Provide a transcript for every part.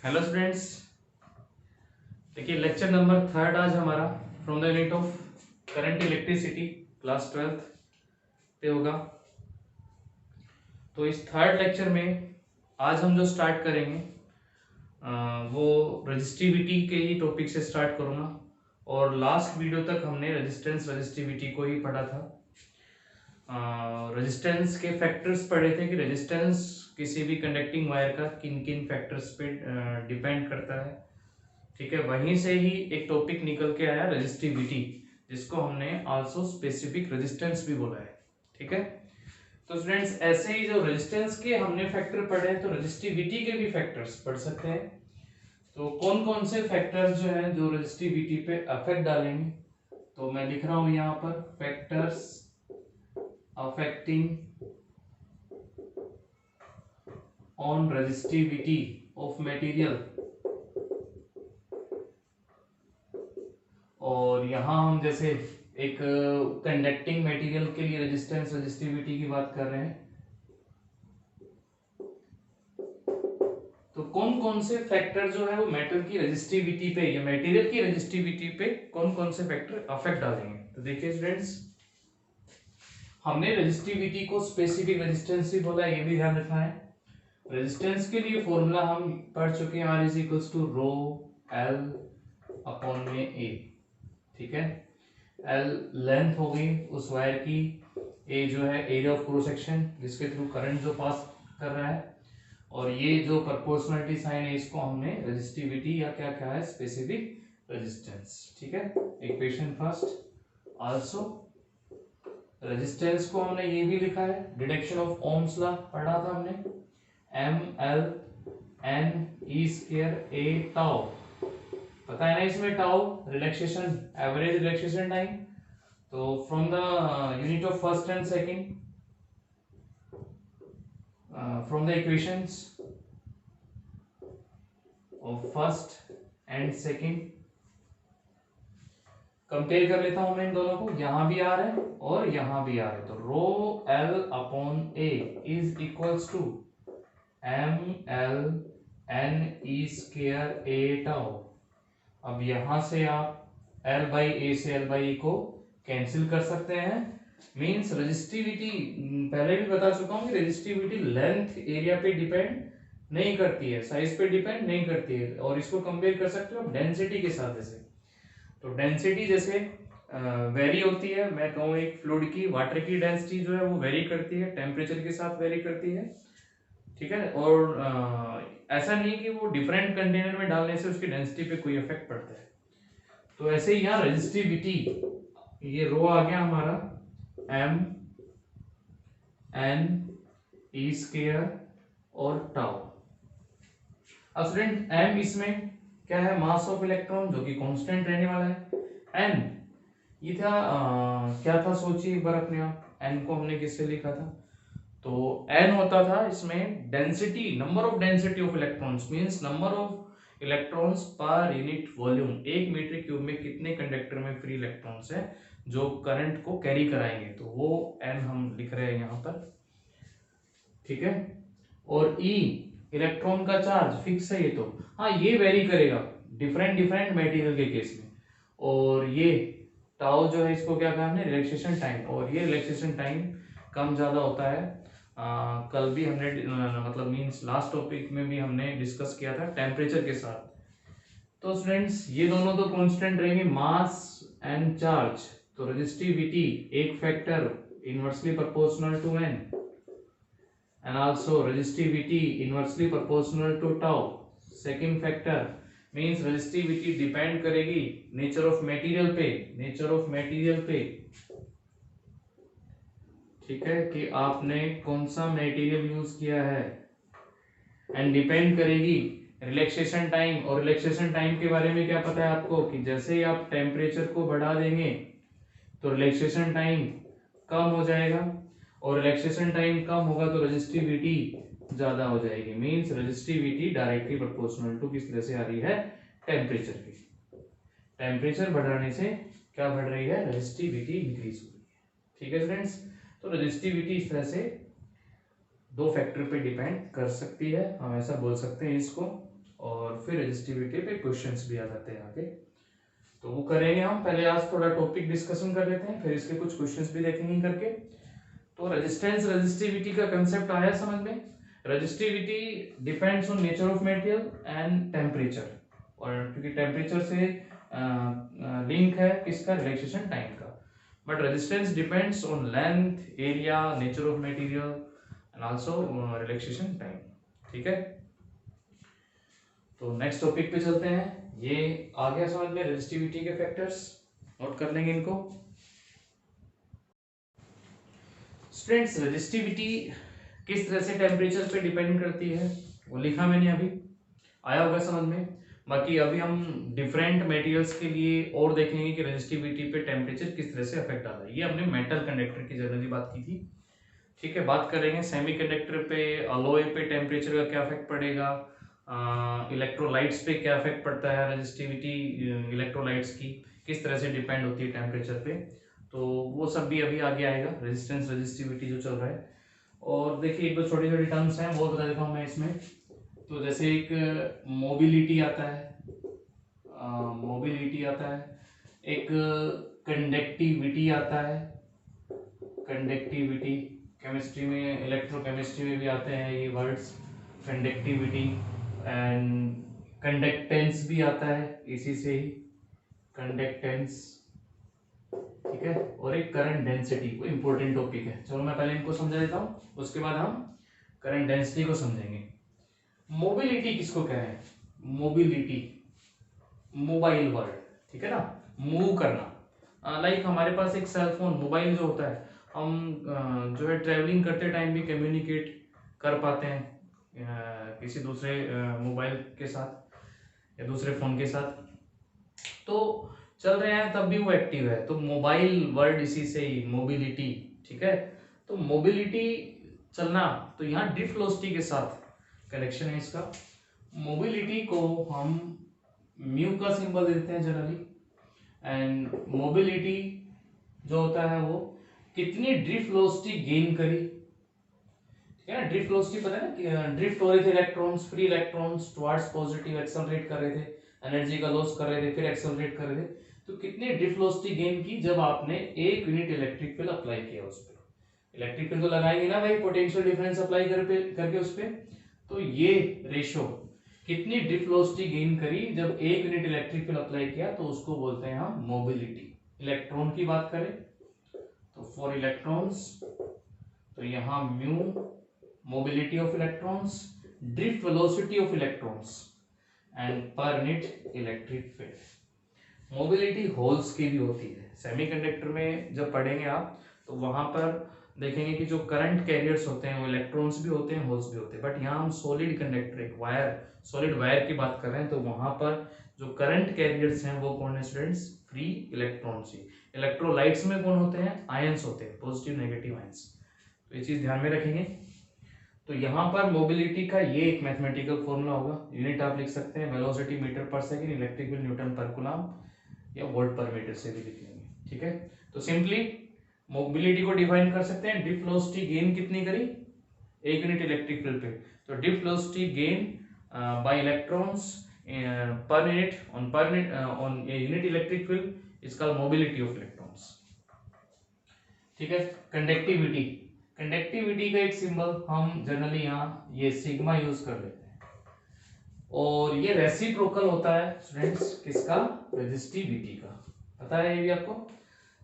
Hello students. देखिए lecture number third आज हमारा from the unit of current electricity class 12th पे होगा। तो इस थर्ड लेक्चर में आज हम जो स्टार्ट करेंगे वो रजिस्टिविटी के ही टॉपिक से स्टार्ट करूँगा। और लास्ट वीडियो तक हमने रेजिस्टेंस रजिस्टिविटी को ही पढ़ा था। रेजिस्टेंस के फैक्टर्स पढ़े थे कि रेजिस्टेंस किसी भी कंडक्टिंग वायर का किन किन फैक्टर्स पे डिपेंड करता है। ठीक है, वहीं से ही एक टॉपिक निकल के आया रेजिस्टिविटी, जिसको हमने आल्सो स्पेसिफिक रेजिस्टेंस भी बोला है। ठीक है, तो स्टूडेंट्स ऐसे ही जो रेजिस्टेंस के हमने फैक्टर पढ़े हैं तो रेजिस्टिविटी के भी फैक्टर्स पढ़ सकते हैं। तो कौन कौन से फैक्टर्स जो है जो रेजिस्टिविटी पे अफेक्ट डालेंगे, तो मैं लिख रहा हूं यहां पर factors affecting on resistivity of material. और यहाँ हम जैसे एक कंडक्टिंग मटेरियल के लिए रेजिस्टेंस रेजिस्टिविटी की बात कर रहे हैं, तो कौन कौन से फैक्टर जो है वो मेटल की रेजिस्टिविटी पे या मटेरियल की रेजिस्टिविटी पे कौन कौन से फैक्टर अफेक्ट डालेंगे। तो देखिए स्टूडेंट्स, हमने रेजिस्टिविटी को स्पेसिफिक रेजिस्टेंस भी बोला, ये भी ध्यान रखना है। रेजिस्टेंस के लिए फॉर्मूला हम पढ़ चुके हैं, R is equals to rho L upon में ए। ठीक है, एल लेंथ हो गई उस वायर की, ए जो है एरिया ऑफ क्रॉस सेक्शन जिसके थ्रू करंट जो पास कर रहा है, और ये जो प्रोपोर्शनलिटी साइन है इसको हमने रेजिस्टिविटी या क्या क्या है स्पेसिफिक रेजिस्टेंस। ठीक है, इक्वेशन फर्स्ट। आल्सो रेजिस्टेंस को हमने ये भी लिखा है, डिडक्शन ऑफ ओम्स लॉ पढ़ा था हमने, M L N E square A tau. पता है ना इसमें tau relaxation, average relaxation time. तो from the unit of first and second, from the equations of first and second compare कर लेता हूं मैं इन दोनों को। यहां भी आ रहा है और यहां भी आ रहा है, तो rho L upon A is equals to M L N E square A tau. अब यहां से आप L बाई ए से L बाई ए को कैंसिल कर सकते हैं। मींस रेजिस्टिविटी पहले भी बता चुका हूं कि रेजिस्टिविटी लेंथ एरिया पे डिपेंड नहीं करती है, साइज पे डिपेंड नहीं करती है। और इसको कंपेयर कर सकते हो आप डेंसिटी के साथ। जैसे तो डेंसिटी जैसे वेरी होती है, मैं कहूँ एक फ्लूइड की वाटर की डेंसिटी जो है वो वेरी करती है, टेम्परेचर के साथ वेरी करती है। ठीक है, और ऐसा नहीं कि वो डिफरेंट कंटेनर में डालने से उसकी डेंसिटी पे कोई इफेक्ट पड़ता है। तो ऐसे ही यहाँ रेजिस्टिविटी, ये रो आ गया हमारा एम एन ई स्क्वायर और टाउ। अब स्टूडेंट एम इसमें क्या है, मास ऑफ इलेक्ट्रॉन जो कि कांस्टेंट रहने वाला है। एन ये था क्या था, सोचिए एक बार अपने आप, एन को हमने किससे लिखा था, तो एन होता था इसमें density, number of density of electrons, means number of electrons per unit volume. एक मीटर क्यूब में कितने कंडक्टर में फ्री इलेक्ट्रॉन्स है जो करंट को कैरी कराएंगे, तो वो एन हम लिख रहे हैं यहाँ पर। ठीक है, और ई इलेक्ट्रॉन का चार्ज फिक्स है ये, तो हाँ ये वेरी करेगा डिफरेंट डिफरेंट मटेरियल के केस में। और ये टाउ जो है इसको क्या कहा हमने, रिलैक्सेशन टाइम, और ये रिलैक्सेशन टाइम कम ज्यादा होता है। कल भी हमने मतलब मींस लास्ट टॉपिक में भी हमने डिस्कस किया था टेम्परेचर के साथ। तो स्टूडेंट्स ये दोनों तो कांस्टेंट रहेंगे, मास एंड चार्ज। तो रेजिस्टिविटी एक factor inversely proportional to N, and also resistivity inversely proportional to tau। second factor means resistivity depend करेगी nature of material पे, nature of material पे। ठीक है, कि आपने कौन सा मटेरियल यूज किया है, एंड डिपेंड करेगी रिलैक्सेशन टाइम। और रिलैक्सेशन टाइम के बारे में क्या पता है आपको, कि जैसे ही आप टेम्परेचर को बढ़ा देंगे तो रिलैक्सेशन टाइम कम हो जाएगा, और रिलैक्सेशन टाइम कम होगा तो रेजिस्टिविटी ज्यादा हो जाएगी। Means resistivity directly proportional to किस तरह से आ रही है, टेम्परेचर की। टेम्परेचर बढ़ाने से क्या बढ़ रही है, रेजिस्टिविटी इंक्रीज हो रही है। ठीक है स्टूडेंट्स, तो रेजिस्टिविटी इस तरह से दो फैक्टर पे डिपेंड कर सकती है, हम ऐसा बोल सकते हैं इसको। और फिर रेजिस्टिविटी पे क्वेश्चंस भी आ जाते हैं आगे, तो वो करेंगे हम। पहले आज थोड़ा टॉपिक डिस्कशन कर लेते हैं, फिर इसके कुछ क्वेश्चंस भी देखेंगे करके। तो रेजिस्टेंस रेजिस्टिविटी का कंसेप्ट आया समझ में। Resistivity depends on nature of material and temperature, और क्योंकि टेम्परेचर से लिंक है किसका, रिलैक्सेशन टाइम का। But resistance depends on length, area, nature of material and also relaxation time. ठीक है, तो नेक्स्ट टॉपिक पे चलते हैं। ये आ गया समझ में रेजिस्टिविटी के फैक्टर्स, नोट कर लेंगे इनको। स्टूडेंट्स, रेजिस्टिविटी किस तरह से टेम्परेचर पे डिपेंड करती है वो लिखा मैंने अभी, आया होगा समझ में। बाकी अभी हम डिफरेंट मटेरियल्स के लिए और देखेंगे कि रेजिस्टिविटी पे टेम्परेचर किस तरह से अफेक्ट आता है। ये हमने मेटल कंडक्टर की जनरली बात की थी। ठीक है, बात करेंगे सेमीकंडक्टर पे, अलॉय पे टेम्परेचर का क्या इफेक्ट पड़ेगा, इलेक्ट्रोलाइट्स पे क्या इफेक्ट पड़ता है, रेजिस्टिविटी इलेक्ट्रोलाइट्स की किस तरह से डिपेंड होती है टेम्परेचर पे, तो वो सब भी अभी आगे आएगा। रेजिस्टेंस रेजिस्टिविटी जो चल रहा है, और देखिए एक दो छोटी छोटी टर्म्स हैं वो बता देता हूँ मैं इसमें। तो जैसे एक मोबिलिटी आता है, एक कंडक्टिविटी आता है, कंडक्टिविटी केमिस्ट्री में, इलेक्ट्रोकेमिस्ट्री में भी आते हैं ये वर्ड्स, कंडक्टिविटी एंड कंडक्टेंस भी आता है इसी से ही, कंडक्टेंस। ठीक है, और एक करंट डेंसिटी, वो इंपॉर्टेंट टॉपिक है। चलो मैं पहले इनको समझा देता हूँ, उसके बाद हम करंट डेंसिटी को समझेंगे। मोबिलिटी किसको कह रहे हैं, मोबिलिटी मोबाइल वर्ड, ठीक है ना, मूव करना। लाइक हमारे पास एक सेल फोन मोबाइल जो होता है, हम जो है ट्रेवलिंग करते टाइम भी कम्युनिकेट कर पाते हैं किसी दूसरे मोबाइल के साथ या दूसरे फोन के साथ, तो चल रहे हैं तब भी वो एक्टिव है। तो मोबाइल वर्ड इसी से ही, मोबिलिटी। ठीक है, तो मोबिलिटी चलना, तो यहाँ ड्रिफ्ट वेलोसिटी के साथ कनेक्शन है इसका। मोबिलिटी को हम म्यू का सिंबल देते हैं जनरली, एंड मोबिलिटी जो होता है वो कितनी ड्रिफ्ट वेलोसिटी गेन करी। ठीक है ना, ड्रिफ्ट वेलोसिटी पता है ना कि ड्रिफ्ट हो रहे थे electrons, free electrons towards positive, accelerate कर रहे थे, एनर्जी का लॉस कर रहे थे, फिर एक्सेलरेट कर रहे थे। तो कितनी ड्रिफ्ट वेलोसिटी गेन की जब आपने 1 यूनिट इलेक्ट्रिक फील्ड अप्लाई किया उस पर। इलेक्ट्रिक फील्ड तो लगाएंगे ना भाई, पोटेंशियल डिफरेंस अप्लाई करके उस पर। तो ये रेशो कितनी ड्रिफ्ट वेलोसिटी गेन करी जब 1 यूनिट इलेक्ट्रिक फील्ड अप्लाई किया, तो उसको बोलते हैं हम मोबिलिटी। इलेक्ट्रॉन की बात करें तो फॉर इलेक्ट्रॉन्स, तो यहां mu mobility of electrons, drift velocity of electrons and per unit electric field. Mobility holes की भी होती है, सेमीकंडक्टर में जब पढ़ेंगे आप तो वहां पर देखेंगे कि जो करंट कैरियर्स होते हैं वो इलेक्ट्रॉन्स भी होते हैं, होल्स भी होते हैं। बट यहाँ हम सॉलिड कंडक्टर, एक वायर, सॉलिड वायर की बात कर रहे हैं, तो वहां पर जो करंट कैरियर्स हैं वो कौन है स्टूडेंट्स, फ्री इलेक्ट्रॉन्स ही। इलेक्ट्रोलाइट्स में कौन होते हैं, आयंस होते हैं, पॉजिटिव नेगेटिव आयंस। तो ये चीज ध्यान में रखेंगे। तो यहाँ पर मोबिलिटी का ये एक मैथमेटिकल फॉर्मूला होगा, यूनिट आप लिख सकते हैं वेलोसिटी मीटर पर सेकंड, इलेक्ट्रिक फील्ड न्यूटन पर कूलम, या वोल्ट पर मीटर से भी लिख लेंगे। ठीक है, तो सिंपली मोबिलिटी को डिफाइन कर सकते हैं, ड्रिफ्ट वेलोसिटी गेन कितनी करी 1 यूनिट इलेक्ट्रिक फील्ड पे, तो drift velocity gain by electrons per unit on a unit electric field is called mobility of electrons. ठीक है, कंडक्टिविटी, कंडक्टिविटी का एक सिंबल हम जनरली यहाँ ये सिग्मा यूज कर लेते हैं, और ये रेसिप्रोकल होता है स्टूडेंट्स किसका, रेजिस्टिविटी का, पता है ये भी आपको।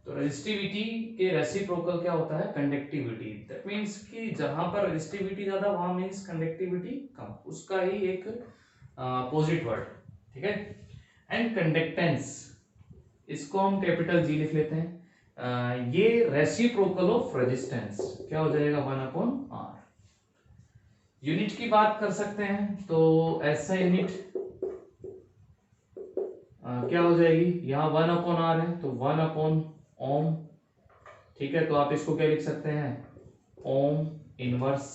तो रेजिस्टिविटी के रेसिप्रोकल क्या होता है, कंडक्टिविटी। दैट मींस कि जहां पर रेजिस्टिविटी ज्यादा वहां मींस कंडक्टिविटी कम, उसका ही एक अपोजिट वर्ड। ठीक है, एंड कंडक्टेंस, इसको हम कैपिटल जी लिख लेते हैं। ये रेसिप्रोकल ऑफ रेजिस्टेंस क्या हो जाएगा, 1/r। यूनिट की बात कर सकते हैं तो ऐसा यूनिट क्या हो जाएगी, यहाँ 1/r है तो 1/ओम। ठीक है, तो आप इसको क्या लिख सकते हैं, ओम इनवर्स।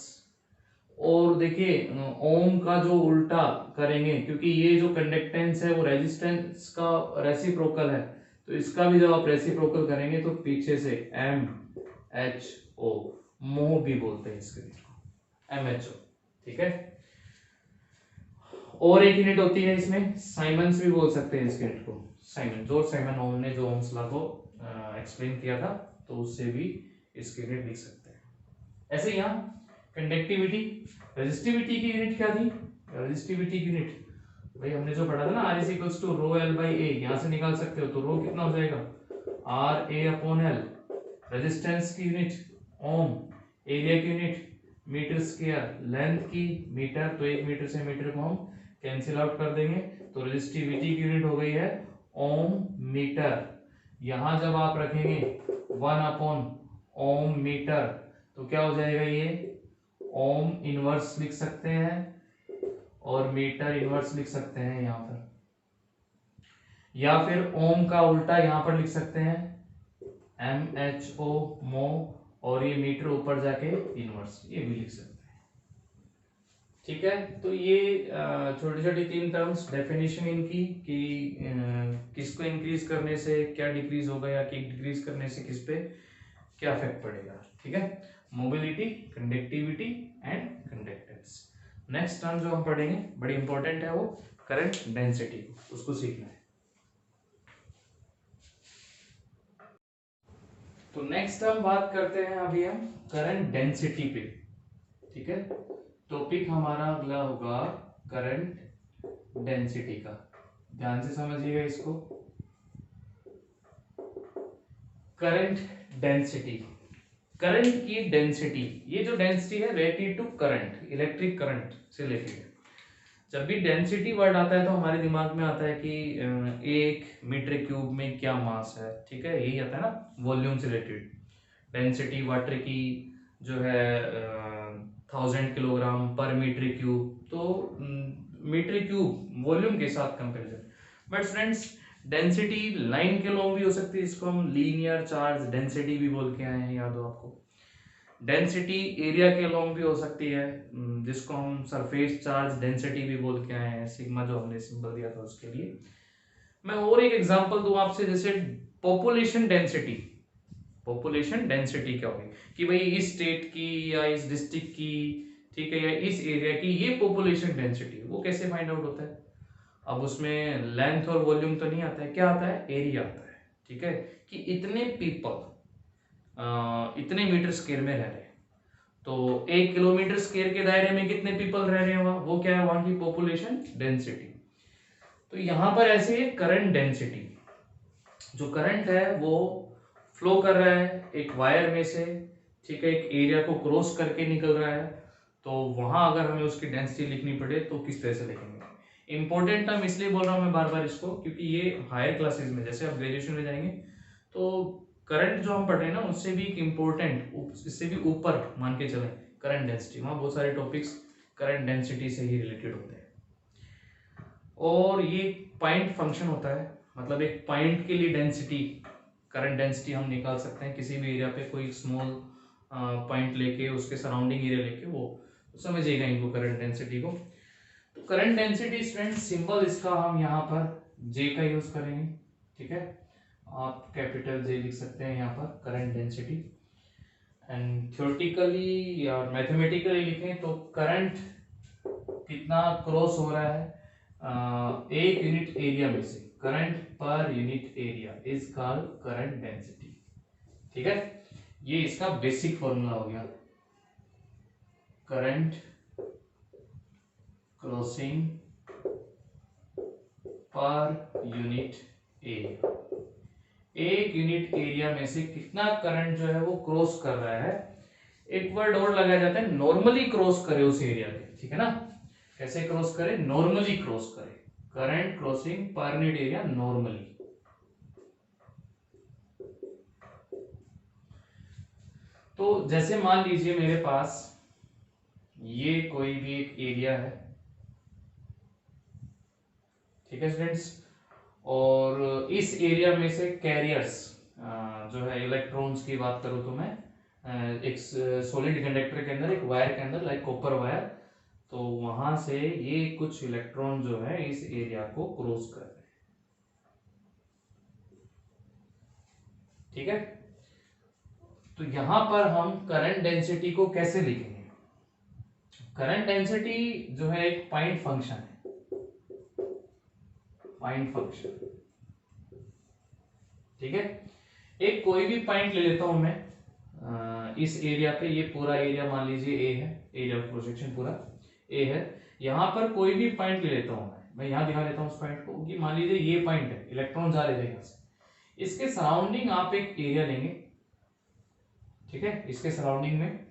और देखिए ओम का जो उल्टा करेंगे, क्योंकि ये जो कंडक्टेंस है वो रेजिस्टेंस का रेसिप्रोकल है, तो इसका भी जब आप रेसिप्रोकल करेंगे तो पीछे से MHO, मोह भी बोलते हैं इसके लिए, MHO। ठीक है, और एक यूनिट होती है इसमें, साइमंस भी बोल सकते हैं इस यूनिट को, साइमन, जॉर्ज साइमन ओम ने जो ओम्स लॉ को एक्सप्लेन किया था, तो उससे भी इसके यूनिट लिख सकते हैं। ऐसे यहाँ कंडक्टिविटी, रेजिस्टिविटी की यूनिट क्या थी, रेजिस्टिविटी की यूनिट भाई हमने जो पढ़ा था ना, R is equals to rho L by A, यहाँ से निकाल सकते हो, तो रो कितना हो जाएगा R A upon L, resistance की यूनिट ओम, एरिया की यूनिट मीटर स्क्वायर, लेंथ की मीटर, तो 1 मीटर से मीटर को हम कैंसिल आउट कर देंगे, तो रेजिस्टिविटी की यूनिट हो गई है ओम मीटर। यहां जब आप रखेंगे 1 अपॉन ओम मीटर, तो क्या हो जाएगा, ये ओम इनवर्स लिख सकते हैं और मीटर इनवर्स लिख सकते हैं यहां पर, या फिर ओम का उल्टा यहां पर लिख सकते हैं MHO मो, और ये मीटर ऊपर जाके इनवर्स, ये भी लिख सकते हैं। ठीक है, तो ये छोटी छोटी 3 टर्म्स, डेफिनेशन इनकी कि किसको इंक्रीज करने से क्या डिक्रीज होगा, या कि डिक्रीज करने से किस पे क्या इफेक्ट पड़ेगा। ठीक है, mobility, conductivity and conductance. Next term जो हम पढ़ेंगे बड़ी इंपॉर्टेंट है, वो करंट डेंसिटी, उसको सीखना है। तो नेक्स्ट हम बात करते हैं अभी हम करंट डेंसिटी पे। ठीक है, टॉपिक हमारा अगला होगा करंट डेंसिटी का, ध्यान से समझिएगा इसको। करंट डेंसिटी, करंट की डेंसिटी, ये जो डेंसिटी है related to current, electric current से रिलेटेड है। जब भी डेंसिटी वर्ड आता है तो हमारे दिमाग में आता है कि 1 मीटर क्यूब में क्या मास है, ठीक है, यही आता है ना, वॉल्यूम से रिलेटेड। डेंसिटी वाटर की जो है 1000 किलोग्राम पर मीटर क्यूब, तो मीटर क्यूब वॉल्यूम के साथ comparison. But students, density line के लॉन्ग भी हो सकती है, इसको हम लीनियर चार्ज डेंसिटी भी बोल के आए हैं, याद हो आपको। डेंसिटी एरिया के लॉन्ग भी हो सकती है, जिसको हम सरफेस चार्ज डेंसिटी भी बोल के आए हैं, सिग्मा जो हमने सिंबल दिया था उसके लिए। मैं और एक एग्जांपल दूं आपसे, जैसे पॉपुलेशन डेंसिटी। पॉपुलेशन डेंसिटी क्या होगी कि भाई इस स्टेट की या इस डिस्ट्रिक्ट की, ठीक है, या इस एरिया की ये पॉपुलेशन डेंसिटी, वो कैसे फाइंड आउट होता है। अब उसमें लेंथ और वॉल्यूम तो नहीं आता है, क्या आता है, एरिया आता है। ठीक है, कि इतने पीपल इतने मीटर स्क्वायर में रह रहे हैं, तो 1 किलोमीटर स्क्वायर के दायरे में कितने पीपल रह रहे हैं वहां, वो क्या है, वहां की पॉपुलेशन डेंसिटी। तो यहां पर ऐसे करंट डेंसिटी, जो करंट है वो फ्लो कर रहा है एक वायर में से, ठीक है, एक एरिया को क्रॉस करके निकल रहा है, तो वहां अगर हमें उसकी डेंसिटी लिखनी पड़े तो किस तरह से लिखेंगे। इंपॉर्टेंट टर्म इसलिए बोल रहा हूं मैं बार बार इसको, क्योंकि ये हायर क्लासेस में, जैसे आप ग्रेजुएशन में जाएंगे तो करंट जो हम पढ़ रहे हैं ना, उससे भी एक इम्पोर्टेंट, इससे भी ऊपर मान के चलें करंट डेंसिटी, वहां बहुत सारे टॉपिक्स करंट डेंसिटी से ही रिलेटेड होते हैं। और ये पॉइंट फंक्शन होता है, मतलब एक पॉइंट के लिए डेंसिटी, करंट डेंसिटी हम निकाल सकते हैं किसी भी एरिया पे, कोई स्मॉल पॉइंट लेके, उसके सराउंडिंग एरिया लेके, वो समझिएगा इनको, करंट डेंसिटी को। तो करंट डेंसिटी स्टूडेंट, सिंबल इसका हम यहाँ पर जे का यूज करेंगे। ठीक है, आप कैपिटल जे लिख सकते हैं यहाँ पर, करंट डेंसिटी। एंड थ्योरेटिकली या मैथमेटिकली लिखें तो करंट कितना क्रॉस हो रहा है एक यूनिट एरिया में से, current per unit area is called current density. ठीक है, ये इसका बेसिक फॉर्मूला हो गया, current crossing per unit area, एक यूनिट एरिया में से कितना करंट जो है वो क्रॉस कर रहा है। एक वर्ड और लगाया जाता है, नॉर्मली क्रॉस करे उस एरिया के, ठीक है ना, कैसे क्रॉस करे, नॉर्मली क्रॉस करे, current crossing per unit area normally. तो जैसे मान लीजिए मेरे पास ये कोई भी एक एरिया है, ठीक है स्टूडेंट्स, और इस एरिया में से कैरियर्स जो है, इलेक्ट्रॉन्स की बात करूं तो मैं एक सॉलिड कंडक्टर के अंदर, एक वायर के अंदर, लाइक कॉपर वायर, तो वहां से ये कुछ इलेक्ट्रॉन जो है इस एरिया को क्रॉस कर रहे हैं। ठीक है, तो यहां पर हम करंट डेंसिटी को कैसे लिखेंगे। करंट डेंसिटी जो है एक पॉइंट फंक्शन है, फाइंड फंक्शन। ठीक है, एक कोई भी पॉइंट ले लेता हूं मैं इस एरिया पे, ये पूरा एरिया मान लीजिए ए है, एरिया ऑफ प्रोजेक्शन पूरा ए है। यहां पर कोई भी पॉइंट ले लेता हूं मैं यहां दिखा लेता हूं उस पॉइंट को कि मान लीजिए ये पॉइंट है, इलेक्ट्रॉन जा रहे थे यहां से, इसके सराउंडिंग आप एक एरिया लेंगे। ठीक है, इसके सराउंडिंग में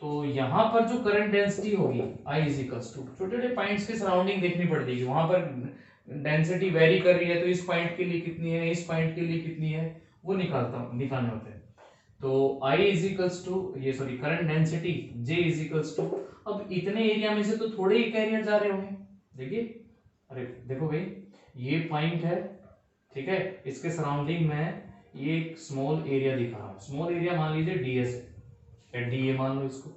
तो यहां पर जो करंट डेंसिटी होगी आई इज इक्वल्स टू, छोटे छोटे पॉइंट्स की सराउंडिंग देखनी पड़ेगी, वहां पर डेंसिटी वेरी कर रही है तो इस पॉइंट के लिए कितनी है, इस पॉइंट के लिए कितनी है, वो निकालने होते हैं। तो I इज इक्वल्स टू ये sorry current density J is equals to, अब इतने एरिया में से तो थोड़े ही कैरियर जा रहे होंगे। देखिए, अरे देखो भाई, ये पॉइंट है, ठीक है, इसके सराउंडिंग में ये एक स्मॉल एरिया दिखा रहा हूं, स्मॉल एरिया मान लीजिए ds है, DA मान लो इसको,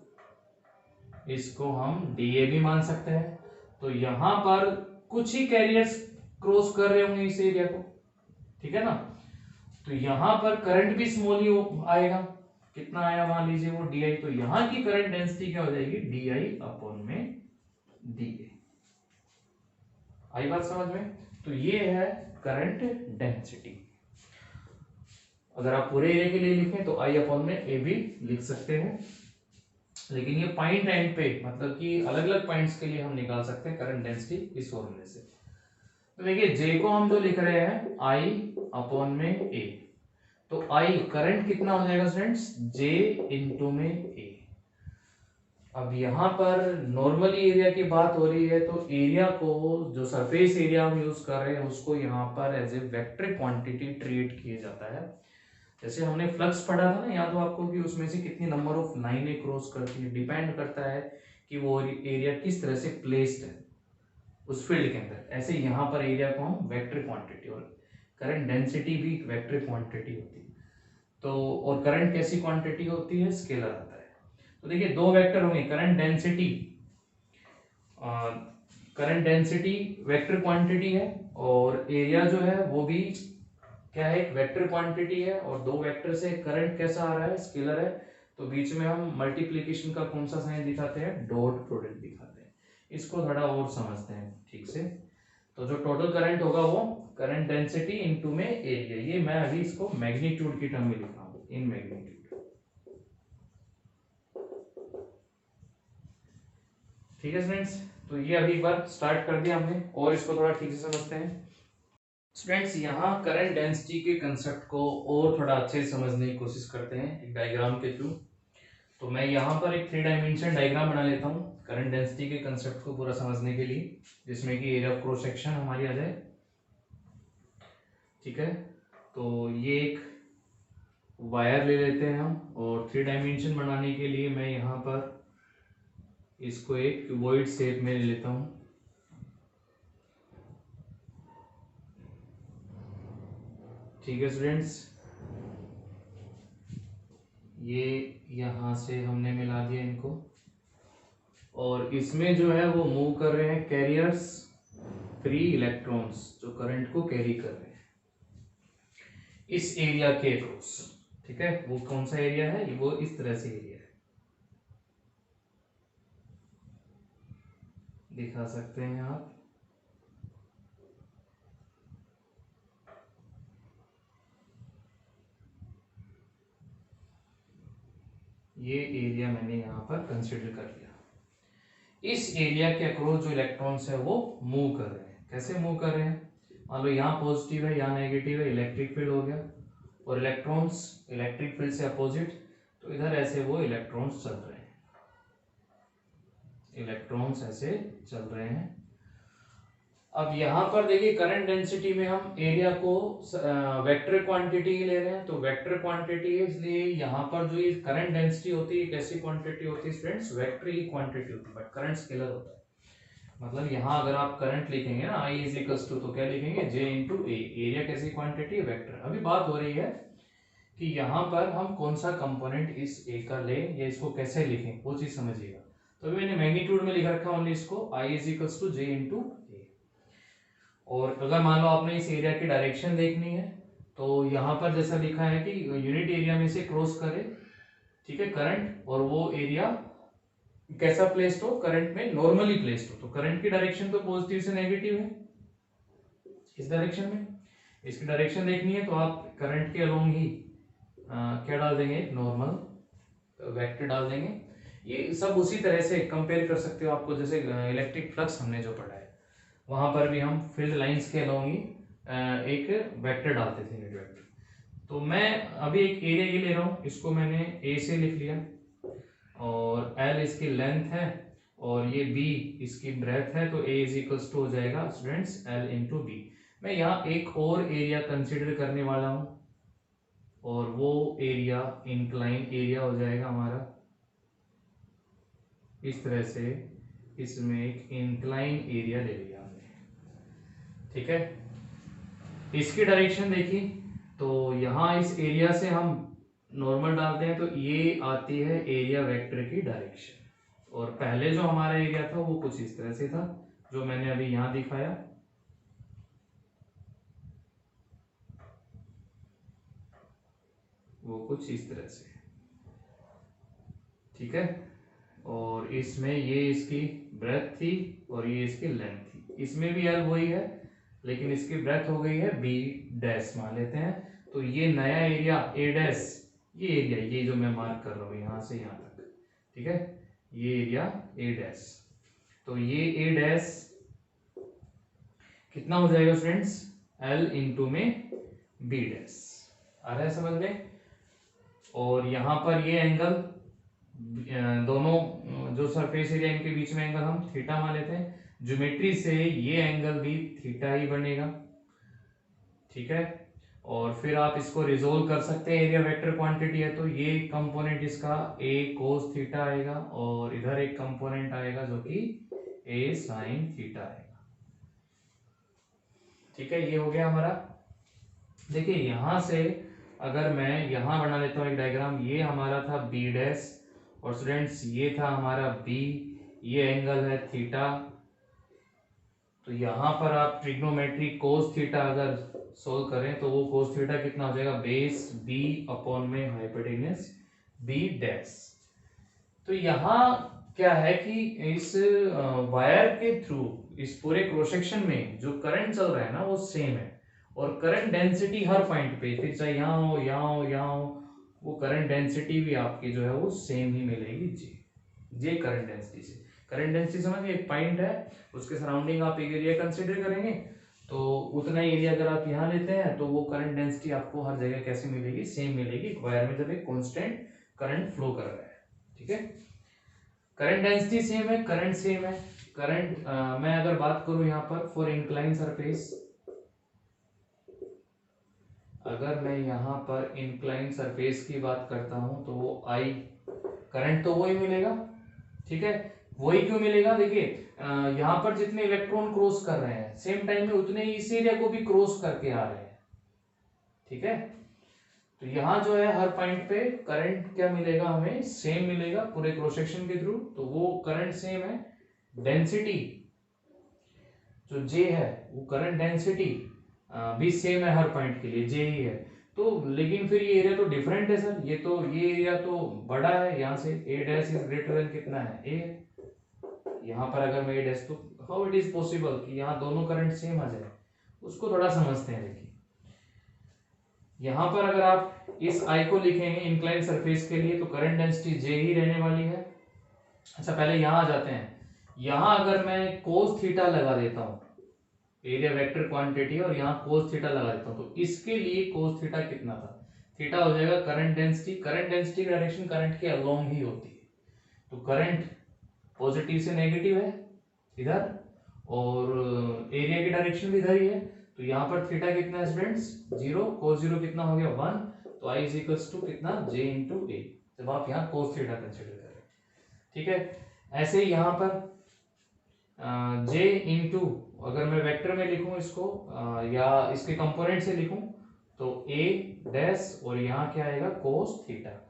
इसको हम DA भी मान सकते हैं। तो यहां पर कुछ ही कैरियर्स क्रॉस कर रहे होंगे इस एरिया को, ठीक है ना, तो यहां पर करंट भी स्मॉल ही आएगा, कितना आया मान लीजिए वो DI, तो यहां की करंट डेंसिटी क्या हो जाएगी, DI अपॉन में DA। आई बात समझ में? तो ये है करंट डेंसिटी। अगर आप पूरे एरिया के लिए लिखें तो I अपॉन में A भी लिख सकते हैं, लेकिन ये पॉइंट एंड पे मतलब कि अलग अलग पॉइंट्स के लिए हम निकाल सकते हैं करंट डेंसिटी इस फॉर्मूले से। तो देखिए J को हम जो लिख रहे हैं I अपॉन में A, तो I करंट कितना हो जाएगा स्टूडेंट्स, J इंटू में A। अब यहां पर नॉर्मली एरिया की बात हो रही है, तो एरिया को जो सरफेस एरिया हम यूज कर रहे हैं उसको यहाँ पर as a vector quantity treat किया जाता है। जैसे हमने फ्लक्स पढ़ा था ना, याद हो आपको कि उसमें से कितनी नंबर ऑफ लाइनें क्रॉस करती है, डिपेंड करता है कि वो एरिया किस तरह से प्लेस्ड है उस फील्ड के अंदर। ऐसे यहाँ पर एरिया को हम वेक्टर क्वांटिटी, और करंट डेंसिटी भी वेक्टर क्वांटिटी होती है। तो और करंट कैसी क्वांटिटी होती है, स्केलर आता है। तो देखिए दो वेक्टर होंगे, करंट डेंसिटी वेक्टर क्वांटिटी है, और एरिया जो है वो भी क्या है, एक वेक्टर क्वांटिटी है, और दो वेक्टर से करंट कैसा आ रहा है, स्केलर है, तो बीच में हम मल्टीप्लिकेशन का कौन सा साइन दिखाते हैं, डॉट प्रोडक्ट दिखाते हैं। इसको थोड़ा और समझते हैं ठीक से। तो जो टोटल करंट होगा वो करंट डेंसिटी इनटू में एरिया, ये मैं अभी इसको मैग्नीट्यूड की टर्म में लिख रहा हूं, इन मैग्नीट्यूड। ठीक है स्टूडेंट्स, तो ये अभी एक बार स्टार्ट कर दिया हमने, और इसको थोड़ा ठीक से समझते हैं। स्टूडेंट्स यहाँ करंट डेंसिटी के कंसेप्ट को और थोड़ा अच्छे से समझने की कोशिश करते हैं एक डायग्राम के थ्रू। तो मैं यहाँ पर एक 3 डायमेंशन डायग्राम बना लेता हूँ करंट डेंसिटी के कंसेप्ट को पूरा समझने के लिए, जिसमें कि एरिया ऑफ क्रॉस सेक्शन हमारी आ जाए। ठीक है, तो ये एक वायर ले लेते हैं हम, और 3 डायमेंशन बनाने के लिए मैं यहाँ पर इसको एक क्यूबॉइड शेप में ले लेता हूँ। ठीक है स्टूडेंट्स, ये यहाँ से हमने मिला दिया इनको, और इसमें जो है वो मूव कर रहे हैं कैरियर्स, फ्री इलेक्ट्रॉन्स जो करंट को कैरी कर रहे हैं इस एरिया के अक्रॉस। ठीक है, वो कौन सा एरिया है, वो इस तरह से एरिया है, दिखा सकते हैं आप। ये एरिया मैंने यहाँ पर कंसिडर कर लिया। इस एरिया के अक्रॉस जो इलेक्ट्रॉन्स है वो मूव कर रहे हैं। कैसे मूव कर रहे हैं, मान लो यहाँ पॉजिटिव है, यहाँ नेगेटिव है, इलेक्ट्रिक फील्ड हो गया, और इलेक्ट्रॉन्स इलेक्ट्रिक फील्ड से अपोजिट, तो इधर ऐसे वो इलेक्ट्रॉन्स चल रहे हैं, इलेक्ट्रॉन्स ऐसे चल रहे हैं। अब यहाँ पर देखिए करंट डेंसिटी में हम एरिया को वेक्टर क्वांटिटी ले रहे हैं, तो वेक्टर क्वांटिटी है, इसलिए यहाँ पर जो ये करंट डेंसिटी होती है कैसी क्वांटिटी होती है स्टूडेंट्स, वेक्टर ही क्वांटिटी होती है, बट करंट स्केलर होता है। मतलब यहाँ अगर आप करंट लिखेंगे ना I इज इक्वल्स टू, तो क्या लिखेंगे, J इंटू ए, एरिया कैसी क्वांटिटी है, वेक्टर। अभी बात हो रही है कि यहाँ पर हम कौन सा कंपोनेंट इस ए का लें या इसको कैसे लिखें, वो चीज समझिएगा। तो अभी मैंने मैग्नीट्यूड में लिख रखा ओनली इसको, I is equals to J into A. और अगर मान लो आपने इस एरिया की डायरेक्शन देखनी है, तो यहाँ पर जैसा लिखा है कि यूनिट एरिया में से क्रॉस करे, ठीक है, करंट, और वो एरिया कैसा प्लेस्ड हो, करंट में नॉर्मली प्लेस्ड हो, तो करंट की डायरेक्शन तो पॉजिटिव से नेगेटिव है। इस डायरेक्शन में। इसकी डायरेक्शन देखनी है तो आप करंट के अलोंग ही क्या डाल देंगे, नॉर्मल वेक्टर डाल देंगे। ये सब उसी तरह से कंपेयर कर सकते हो आपको, जैसे इलेक्ट्रिक फ्लक्स हमने जो पढ़ा है वहां पर भी हम फील्ड लाइंस के अलोंग ही एक वेक्टर डालते थे, यूनिट वेक्टर। तो मैं अभी एक एरिया ये ले रहा हूँ, इसको मैंने ए से लिख लिया, और एल इसकी लेंथ है, और ये बी इसकी ब्रेथ है, तो ए इज इक्वल्स टू हो जाएगा स्टूडेंट्स एल इंटू बी। मैं यहाँ एक और एरिया कंसिडर करने वाला हूँ, और वो एरिया इंक्लाइन एरिया हो जाएगा हमारा इस तरह से। इसमें एक इंक्लाइन एरिया ले लिया हमने, ठीक है। इसकी डायरेक्शन देखी तो यहाँ इस एरिया से हम नॉर्मल डालते हैं तो ये आती है एरिया वेक्टर की डायरेक्शन, और पहले जो हमारा एरिया था वो कुछ इस तरह से था जो मैंने अभी यहाँ दिखाया। वो कुछ इस तरह से, ठीक है। और इसमें ये इसकी ब्रेथ थी और ये इसकी लेंथ थी। इसमें भी एल वही है, लेकिन इसकी ब्रेथ हो गई है बी डैश मान लेते हैं। तो ये नया एरिया ए डैश, ये एरिया ये जो मैं मार्क कर रहा हूँ यहाँ से यहाँ तक, ठीक है, ये एरिया ए डैश। तो ये ए डैश कितना हो जाएगा स्टूडेंट्स, एल इंटू में बी डैश। आ रहा है समझ में। और यहाँ पर ये एंगल दोनों जो सरफेस एरिया इनके बीच में एंगल हम थीटा मान लेते हैं। ज्योमेट्री से ये एंगल भी थीटा ही बनेगा, ठीक है। और फिर आप इसको रिजोल्व कर सकते हैं, एरिया वेक्टर क्वांटिटी है तो ये कंपोनेंट इसका a cos थीटा आएगा, और इधर एक कंपोनेंट आएगा जो कि a sin थीटा आएगा, ठीक है। ये हो गया हमारा। देखिए यहां से अगर मैं यहां बना लेता हूं एक डायग्राम, ये हमारा था b डैश, और स्टूडेंट्स ये था हमारा b, ये एंगल है थीटा। तो यहां पर आप ट्रिग्नोमेट्री कोस थीटा अगर सोल्व करें तो वो कोस थीटा कितना हो जाएगा, बेस b अपॉन में हाइपोटेन्यूस b डैश। तो यहाँ क्या है कि इस वायर के थ्रू इस पूरे क्रॉस सेक्शन में जो करंट चल रहा है ना वो सेम है, और करंट डेंसिटी हर पॉइंट पे, फिर चाहे यहाँ हो यहाँ हो यहाँ हो, वो करंट डेंसिटी भी आपकी जो है वो सेम ही मिलेगी जे करंट डेंसिटी से। करंट डेंसिटी समझिए एक पॉइंट है, उसके सराउंडिंग आप एक एरिया कंसीडर करेंगे, तो उतना एरिया अगर आप यहाँ लेते हैं तो वो करंट डेंसिटी आपको हर जगह कैसे मिलेगी, सेम मिलेगी वायर में जब एक कांस्टेंट करंट फ्लो कर रहा है, ठीक है। करंट डेंसिटी सेम है, करंट सेम है। करंट मैं अगर बात करूं यहाँ पर फॉर इंक्लाइन सरफेस, अगर मैं यहाँ पर इंक्लाइन सरफेस की बात करता हूं तो वो आई करंट तो वही मिलेगा, ठीक है। वही क्यों मिलेगा, देखिए यहाँ पर जितने इलेक्ट्रॉन क्रॉस कर रहे हैं सेम टाइम में उतने ही इस एरिया को भी क्रॉस करके आ रहे हैं, ठीक है। तो यहाँ जो है हर पॉइंट पे करंट क्या मिलेगा, हमें सेम मिलेगा पूरे क्रॉस सेक्शन के थ्रू, तो वो करंट सेम है। डेंसिटी जो जे है वो करंट डेंसिटी भी सेम है हर पॉइंट के लिए, जे ही है। तो लेकिन फिर ये एरिया तो डिफरेंट है सर, ये तो ये एरिया तो बड़ा है, यहाँ से ए डैश इज ग्रेटर देन कितना है ए, यहाँ पर अगर मैं ए डैश, तो हाउ इट इज पॉसिबल कि यहाँ दोनों करंट सेम आ जाए, उसको थोड़ा समझते हैं। देखिए यहाँ पर अगर आप इस आई को लिखेंगे इंक्लाइन सरफेस के लिए तो करंट डेंसिटी जे ही रहने वाली है। अच्छा पहले यहाँ आ जाते हैं, यहाँ अगर मैं कोस थीटा लगा देता हूँ, एरिया वेक्टर क्वांटिटी, और यहाँ कोस थीटा लगा देता हूँ, तो इसके लिए कोस थीटा कितना था, थीटा हो जाएगा current density. Current density direction current के अलोंग ही होती है, तो करंट पॉजिटिव से नेगेटिव है इधर, और एरिया की डायरेक्शन भी इधर ही है, तो यहाँ पर थीटा कितना है स्टूडेंट्स, 0, कोस 0 कितना हो गया 1, तो आई इज इक्वल्स टू कितना जे इंटू ए, जब आप यहाँ कोस थीटा कंसिडर करें, ठीक है। ऐसे ही यहाँ पर जे इंटू, अगर मैं वेक्टर में लिखूं इसको या इसके कंपोनेंट से लिखूं तो ए डैश, और यहाँ क्या आएगा कोस थीटा,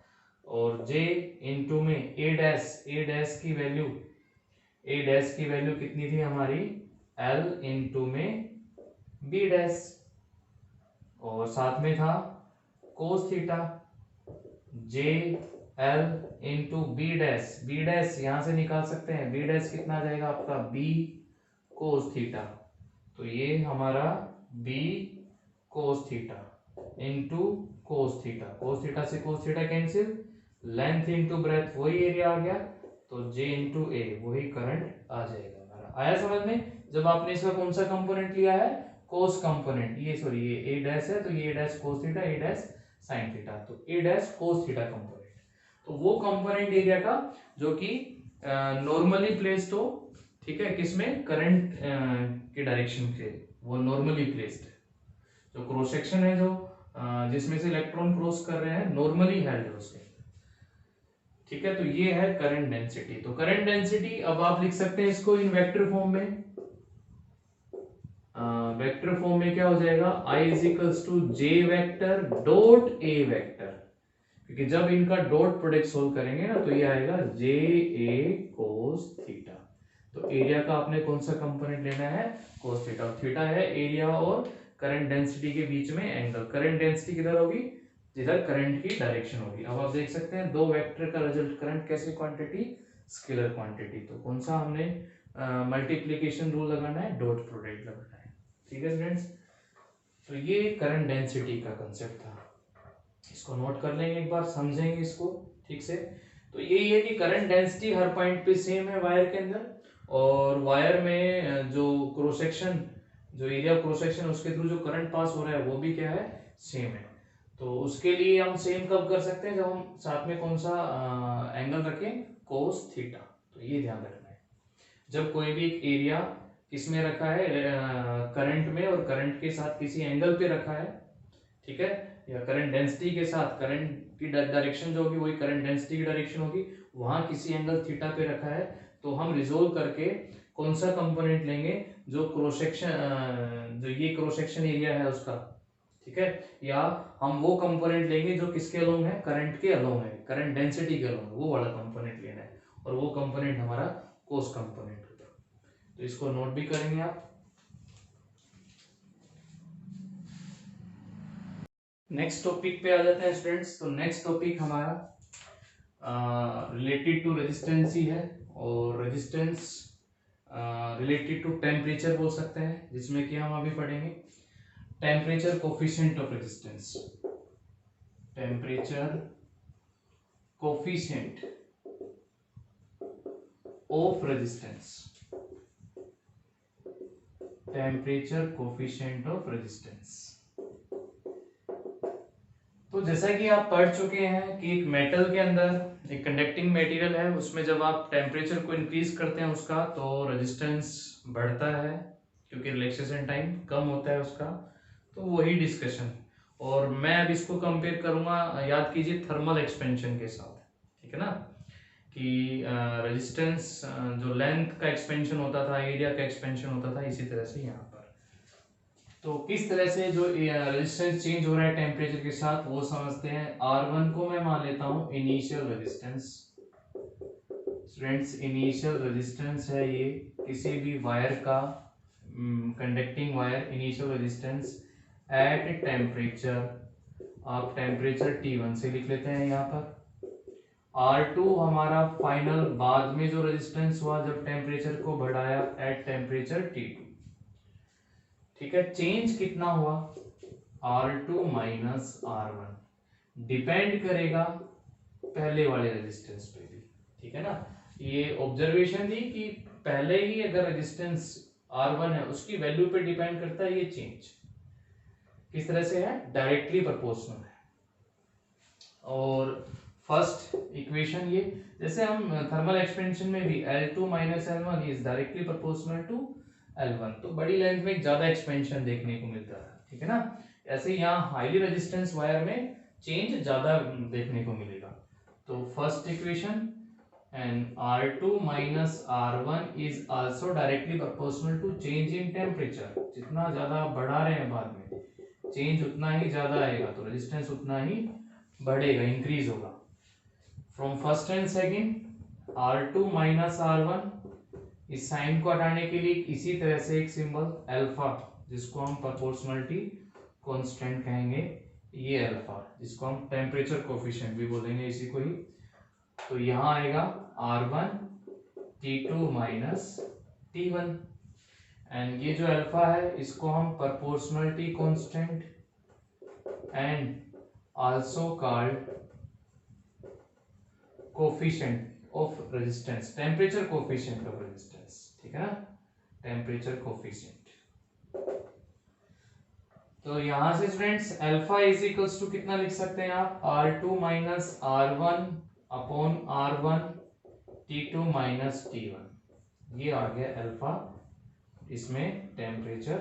और जे इंटू में ए डैश की वैल्यू, ए डैश की वैल्यू कितनी थी हमारी, एल इंटू में बी डैश, और साथ में था cos theta, J L into B dash यहां से निकाल सकते हैं, बी डैश कितना आ जाएगा आपका बी कोस थीटा, तो ये हमारा B cos theta into cos theta, cos theta से cos theta cancel, length into breadth वही एरिया आ गया, तो जे इंटू ए वही करंट आ जाएगा हमारा। आया समझ में? जब आपने इसका कौन सा कंपोनेंट लिया है, कोस कंपोनेंट, ये सॉरी ये ए डैश है तो ये ए डैश कोस थीटा, ए डैश साइन थीटा, तो ए डैश कोस थीटा कंपोनेंट, तो वो कंपोनेंट एरिया का जो कि नॉर्मली प्लेस्ड हो, ठीक है, किसमें, करंट के डायरेक्शन से, वो नॉर्मली प्लेस्ड है। जो क्रॉस सेक्शन है जो जिसमें से इलेक्ट्रॉन क्रॉस कर रहे हैं, नॉर्मली हेल्ड है उसके, ठीक है। तो ये है करंट डेंसिटी। तो करंट डेंसिटी अब आप लिख सकते हैं इसको इन वेक्टर फॉर्म में। वेक्टर फॉर्म में क्या हो जाएगा, I is equals to J vector dot A vector, क्योंकि जब इनका डॉट प्रोडक्ट सोल्व करेंगे ना तो ये आएगा जे ए कोस थीटा। तो एरिया का आपने कौन सा कंपोनेंट लेना है, कोस थीटा। थीटा है एरिया और करंट डेंसिटी के बीच में एंगल। करंट डेंसिटी किधर होगी, जिधर करंट की डायरेक्शन होगी। अब आप देख सकते हैं दो वेक्टर का रिजल्ट करंट कैसे क्वांटिटी, स्केलर क्वांटिटी। तो कौन सा हमने मल्टीप्लीकेशन रूल लगाना है, डॉट प्रोडक्ट लगाना है, ठीक है फ्रेंड्स। तो ये करंट डेंसिटी का कंसेप्ट था, इसको नोट कर लेंगे एक बार, समझेंगे इसको ठीक से। तो यही है कि करंट डेंसिटी हर पॉइंट पे सेम है वायर के अंदर, और वायर में जो क्रॉस सेक्शन, जो एरिया क्रॉस सेक्शन उसके थ्रू जो करंट पास हो रहा है वो भी क्या है, सेम है। तो उसके लिए हम सेम कब कर सकते हैं, जब हम साथ में कौन सा एंगल रखें, कोस थीटा। तो ये ध्यान रखना है, जब कोई भी एक एरिया किसमें रखा है, करंट में, और करंट के साथ किसी एंगल पे रखा है, ठीक है, या करंट डेंसिटी के साथ करंट की डायरेक्शन जो होगी वही करंट डेंसिटी की डायरेक्शन होगी, वहां किसी एंगल थीटा पे रखा है, तो हम रिजोल्व करके कौन सा कंपोनेंट लेंगे, जो क्रॉस सेक्शन, जो ये क्रॉस सेक्शन एरिया है उसका, ठीक है, या हम वो कंपोनेंट लेंगे जो किसके अलोंग है, करंट के अलोंग है, करंट डेंसिटी के अलोंग, वो वाला कंपोनेंट लेना है, और वो कंपोनेंट हमारा कोस कंपोनेंट होगा। तो इसको नोट भी करेंगे आप। नेक्स्ट टॉपिक पे आ जाते हैं स्टूडेंट्स। तो नेक्स्ट टॉपिक हमारा रिलेटेड टू रेजिस्टेंस ही है, और रेजिस्टेंस रिलेटेड टू टेम्परेचर बोल सकते हैं, जिसमें कि हम अभी पढ़ेंगे temperature coefficient of resistance. Temperature coefficient of resistance, temperature coefficient of resistance. तो जैसा कि आप पढ़ चुके हैं कि एक मेटल के अंदर एक कंडक्टिंग मटेरियल है, उसमें जब आप टेम्परेचर को इंक्रीज करते हैं उसका, तो रेजिस्टेंस बढ़ता है, क्योंकि रिलैक्सेशन टाइम कम होता है उसका। तो वही डिस्कशन, और मैं अब इसको कंपेयर करूंगा, याद कीजिए, थर्मल एक्सपेंशन के साथ, ठीक है ना, कि रेजिस्टेंस जो लेंथ का एक्सपेंशन होता था, एरिया का एक्सपेंशन होता था, इसी तरह से यहाँ पर। तो किस तरह से जो रेजिस्टेंस चेंज हो रहा है टेम्परेचर के साथ वो समझते हैं। R1 को मैं मान लेता हूं initial resistance. Students, initial resistance है ये किसी भी वायर का, conducting wire, initial resistance at temperature, आप टेम्परेचर T1 से लिख लेते हैं यहाँ पर। R2 हमारा फाइनल बाद में जो रेजिस्टेंस हुआ जब टेम्परेचर को बढ़ाया एट टेम्परेचर T2, ठीक है। चेंज कितना हुआ, R2 माइनस R1, डिपेंड करेगा पहले वाले रेजिस्टेंस पे भी, ठीक है ना। ये ऑब्जर्वेशन थी कि पहले ही अगर रेजिस्टेंस R1 है उसकी वैल्यू पे डिपेंड करता है ये चेंज, किस तरह से है, डायरेक्टली प्रोपोर्शनल है। और फर्स्ट इक्वेशन ये, जैसे हम थर्मल एक्सपेंशन में भी L2 minus L1 is directly proportional to L1, तो बड़ी लेंथ में ज्यादा एक्सपेंशन देखने को मिलता है, ठीक है ना। ऐसे यहाँ हाईली रेजिस्टेंस वायर में चेंज ज्यादा देखने को मिलेगा। तो first equation, and R2 minus R1 is also directly proportional to change in temperature, जितना ज्यादा बढ़ा रहे हैं बाद में, चेंज उतना ही ज्यादा आएगा, तो रेजिस्टेंस उतना ही बढ़ेगा, इंक्रीज होगा। From first and second, R2 minus R1, इस साइन को हटाने के लिए इसी तरह से एक सिंबल अल्फा, जिसको हम प्रोपोर्शनलिटी कांस्टेंट कहेंगे, ये अल्फा, जिसको हम टेम्परेचर कोफिशिएंट भी बोलेंगे इसी को ही। तो यहाँ आएगा R1 T2 minus T1, and ये जो अल्फा है इसको हम proportionality constant and also called coefficient of resistance, temperature coefficient of resistance, ठीक है ना, टेम्परेचर कोफिशिएंट। तो यहां से students alpha is equals to कितना लिख सकते हैं आप, R2 minus R1 upon R1 T2 minus T1, ये आ गया अल्फा इसमें टेम्परेचर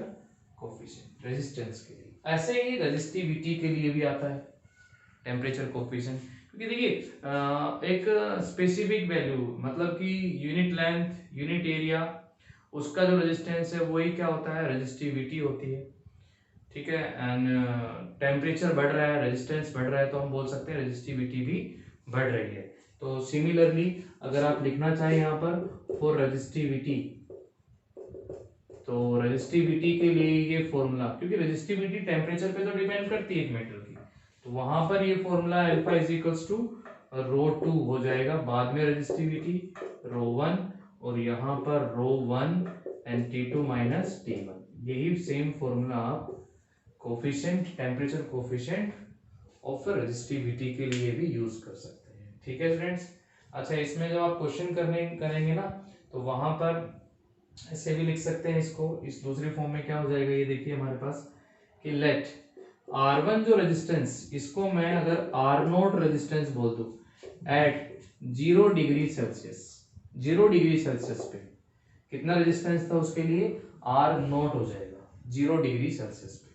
कोफिशिएंट रेजिस्टेंस के लिए। ऐसे ही रेजिस्टिविटी के लिए भी आता है टेम्परेचर कोफिशिएंट, क्योंकि देखिए एक स्पेसिफिक वैल्यू मतलब कि यूनिट लेंथ यूनिट एरिया उसका जो रेजिस्टेंस है वही क्या होता है, रेजिस्टिविटी होती है, ठीक है। एंड टेम्परेचर बढ़ रहा है, रेजिस्टेंस बढ़ रहा है, तो हम बोल सकते हैं रेजिस्टिविटी भी बढ़ रही है। तो सिमिलरली अगर आप लिखना चाहें यहाँ पर फॉर रेजिस्टिविटी, तो रेजिस्टिविटी के लिए ये फॉर्मूला, क्योंकि रेजिस्टिविटी टेम्परेचर पे तो डिपेंड करती है एक मेटल की, तो वहां पर ये formula alpha is equals to ρ2 हो जाएगा, बाद में रेजिस्टिविटी ρ1 और यहाँ पर ρ1 एंड T2 माइनस T1, यही सेम फॉर्मूला आप coefficient temperature coefficient of resistivity के लिए भी यूज कर सकते हैं, ठीक है स्टूडेंट्स। अच्छा, इसमें जब आप क्वेश्चन करेंगे ना तो वहां पर ऐसे भी लिख सकते हैं इसको, इस दूसरे फॉर्म में क्या हो जाएगा, ये देखिए हमारे पास कि लेट R1 जो रेजिस्टेंस, इसको मैं अगर R0 रेजिस्टेंस बोल दूं at 0 degree Celsius, 0 degree Celsius पे कितना रेजिस्टेंस था उसके लिए, R0 हो जाएगा 0 डिग्री सेल्सियस पे,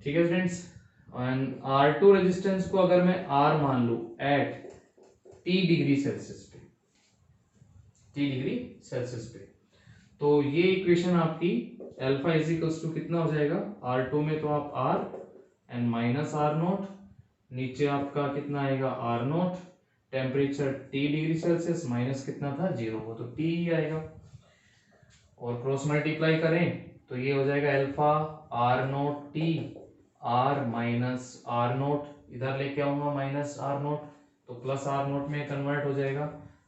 ठीक है फ्रेंड्स। एंड R2 रेजिस्टेंस को अगर मैं R मान लूं एट T डिग्री सेल्सियस पे, T डिग्री सेल्सियस पे, तो ये इक्वेशन आपकी अल्फा इज इक्वल्स टू कितना हो जाएगा, R2 में तो आप R एंड माइनस R0, नीचे आपका कितना आएगा R0, temperature T degree Celsius minus कितना था 0, वो तो T ही आएगा, और क्रॉस मल्टीप्लाई करें तो ये हो जाएगा alpha R0 T R minus R0, इधर लेके आऊंगा माइनस R0 तो प्लस R0 में कन्वर्ट हो जाएगा,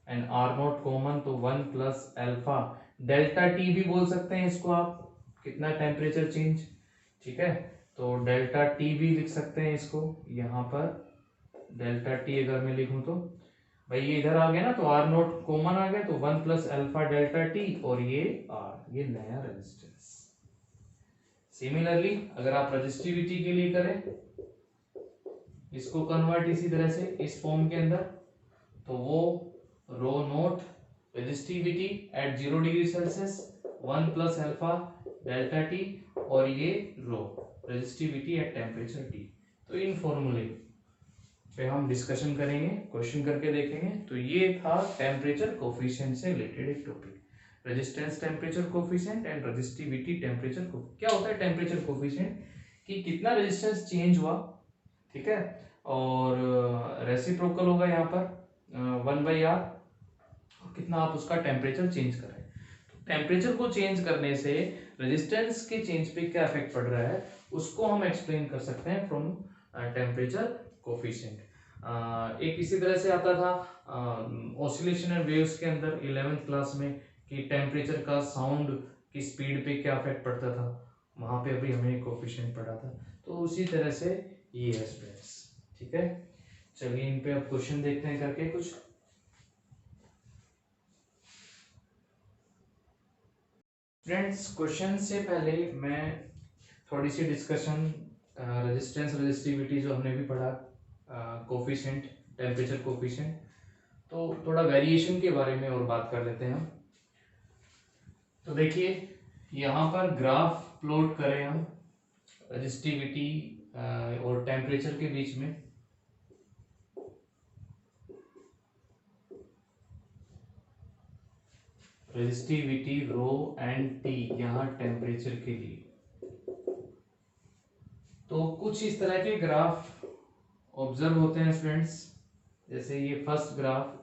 एंड R0 कॉमन तो 1 प्लस अल्फा डेल्टा टी भी बोल सकते हैं इसको आप, कितना टेम्परेचर चेंज, ठीक है। तो डेल्टा टी भी लिख सकते हैं इसको, यहाँ पर डेल्टा टी अगर मैं लिखूं तो भाई ये इधर आ गया ना, तो R0 कॉमन आ गया तो 1 प्लस अल्फा डेल्टा टी और ये R, ये नया रेजिस्टेंस। सिमिलरली अगर आप रेजिस्टिविटी के लिए करें इसको कन्वर्ट इसी तरह से इस फॉर्म के अंदर, तो वो rho naught resistivity at 0 degree Celsius 1 plus alpha delta T और ये rho resistivity at temperature T. तो इन फॉर्मूले पे हम डिस्कशन करेंगे, क्वेश्चन करके देखेंगे। तो ये था टेम्परेचर कोफिशिएंट से रिलेटेड एक topic, resistance temperature coefficient and resistivity temperature को। क्या होता है टेम्परेचर कोफिशिएंट, कि कितना रेजिस्टेंस चेंज हुआ, ठीक है, और रेसिप्रोकल होगा यहाँ पर 1/r, कितना आप उसका टेम्परेचर चेंज कर रहे हैं। तो टेम्परेचर को चेंज करने से रेजिस्टेंस के चेंज पे क्या इफेक्ट पड़ रहा है उसको हम एक्सप्लेन कर सकते हैं फ्रॉम टेम्परेचर कोफिशिएंट। एक इसी तरह से आता था ऑसिलेशन एंड वेव्स के अंदर 11th क्लास में, कि टेम्परेचर का साउंड की स्पीड पे क्या इफेक्ट पड़ता था, वहां पे अभी हमने कोफिशिएंट पढ़ा था। तो उसी तरह से ये है स्टूडेंट्स, ठीक है। चलिए इन पे अब क्वेश्चन देखते हैं करके कुछ। फ्रेंड्स क्वेश्चन से पहले मैं थोड़ी सी डिस्कशन रेजिस्टेंस रेजिस्टिविटी जो हमने भी पढ़ा, कोफिशिएंट टेम्परेचर कोफिशिएंट, तो थोड़ा वेरिएशन के बारे में और बात कर लेते हैं हम। तो देखिए यहाँ पर ग्राफ प्लॉट करें हम रेजिस्टिविटी और टेम्परेचर के बीच में, रेजिस्टिविटी रो एंड टी यहाँ टेम्परेचर के लिए। तो कुछ इस तरह के ग्राफ ऑब्जर्व होते हैं स्टूडेंट्स। जैसे ये फर्स्ट ग्राफ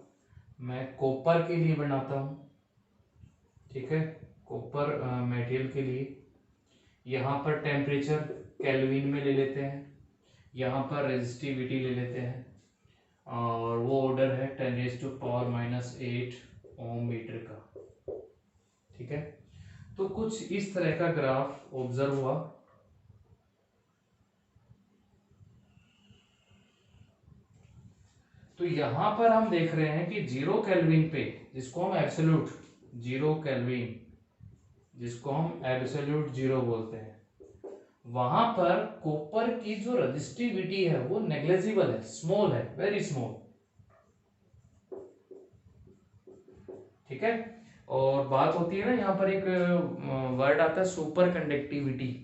मैं कॉपर के लिए बनाता हूं, ठीक है, कॉपर मटेरियल के लिए। यहाँ पर टेम्परेचर केल्विन में ले लेते हैं, यहाँ पर रेजिस्टिविटी ले लेते हैं, और वो ऑर्डर है 10⁻⁻⁸ ओम मीटर का, ठीक है। तो कुछ इस तरह का ग्राफ ऑब्जर्व हुआ। तो यहां पर हम देख रहे हैं कि 0 केल्विन पे, जिसको हम एब्सोल्यूट 0 केल्विन, जिसको हम एब्सोल्यूट 0 बोलते हैं, वहां पर कॉपर की जो रेजिस्टिविटी है वो नेग्लेजिबल है, स्मॉल है, वेरी स्मॉल। ठीक है। और बात होती है ना, यहाँ पर एक वर्ड आता है सुपर कंडक्टिविटी,